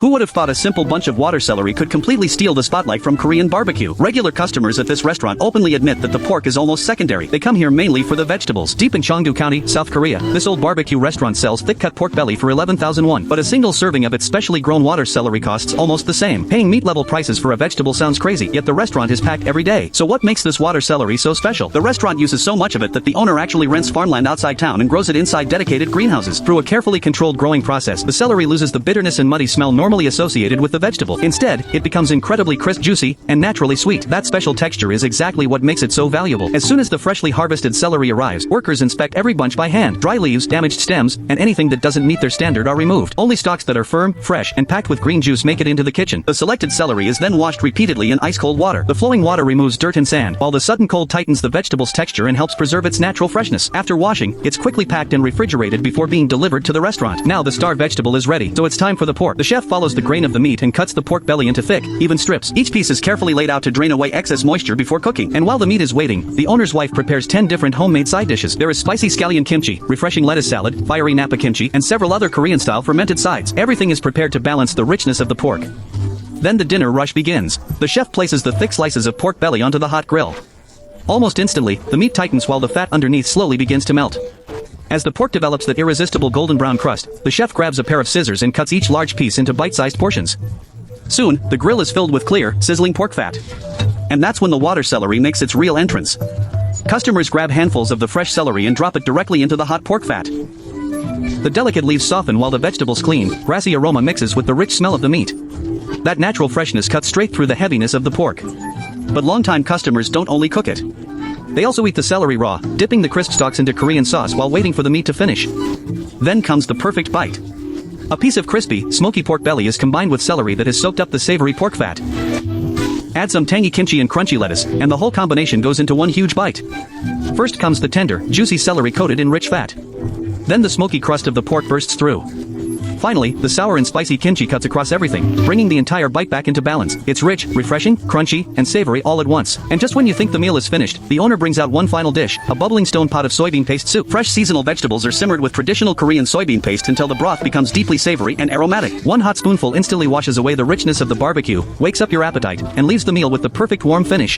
Who would have thought a simple bunch of water celery could completely steal the spotlight from Korean barbecue? Regular customers at this restaurant openly admit that the pork is almost secondary. They come here mainly for the vegetables. Deep in Cheongdu County, South Korea, this old barbecue restaurant sells thick-cut pork belly for 11,001, but a single serving of its specially grown water celery costs almost the same. Paying meat-level prices for a vegetable sounds crazy, yet the restaurant is packed every day. So what makes this water celery so special? The restaurant uses so much of it that the owner actually rents farmland outside town and grows it inside dedicated greenhouses. Through a carefully controlled growing process, the celery loses the bitterness and muddy smell normally associated with the vegetable. Instead, it becomes incredibly crisp, juicy, and naturally sweet. That special texture is exactly what makes it so valuable. As soon as the freshly harvested celery arrives, workers inspect every bunch by hand. Dry leaves, damaged stems, and anything that doesn't meet their standard are removed. Only stalks that are firm, fresh, and packed with green juice make it into the kitchen. The selected celery is then washed repeatedly in ice-cold water. The flowing water removes dirt and sand, while the sudden cold tightens the vegetable's texture and helps preserve its natural freshness. After washing, it's quickly packed and refrigerated before being delivered to the restaurant. Now the star vegetable is ready, so it's time for the pork. The chef follows the grain of the meat and cuts the pork belly into thick, even strips. Each piece is carefully laid out to drain away excess moisture before cooking. And while the meat is waiting, the owner's wife prepares 10 different homemade side dishes. There is spicy scallion kimchi, refreshing lettuce salad, fiery napa kimchi, and several other Korean-style fermented sides. Everything is prepared to balance the richness of the pork. Then the dinner rush begins. The chef places the thick slices of pork belly onto the hot grill. Almost instantly, the meat tightens while the fat underneath slowly begins to melt. As the pork develops that irresistible golden brown crust, the chef grabs a pair of scissors and cuts each large piece into bite-sized portions. Soon, the grill is filled with clear, sizzling pork fat. And that's when the water celery makes its real entrance. Customers grab handfuls of the fresh celery and drop it directly into the hot pork fat. The delicate leaves soften while the vegetables clean, grassy aroma mixes with the rich smell of the meat. That natural freshness cuts straight through the heaviness of the pork. But longtime customers don't only cook it. They also eat the celery raw, dipping the crisp stalks into Korean sauce while waiting for the meat to finish. Then comes the perfect bite. A piece of crispy, smoky pork belly is combined with celery that has soaked up the savory pork fat. Add some tangy kimchi and crunchy lettuce, and the whole combination goes into one huge bite. First comes the tender, juicy celery coated in rich fat. Then the smoky crust of the pork bursts through. Finally, the sour and spicy kimchi cuts across everything, bringing the entire bite back into balance. It's rich, refreshing, crunchy, and savory all at once. And just when you think the meal is finished, the owner brings out one final dish, a bubbling stone pot of soybean paste soup. Fresh seasonal vegetables are simmered with traditional Korean soybean paste until the broth becomes deeply savory and aromatic. One hot spoonful instantly washes away the richness of the barbecue, wakes up your appetite, and leaves the meal with the perfect warm finish.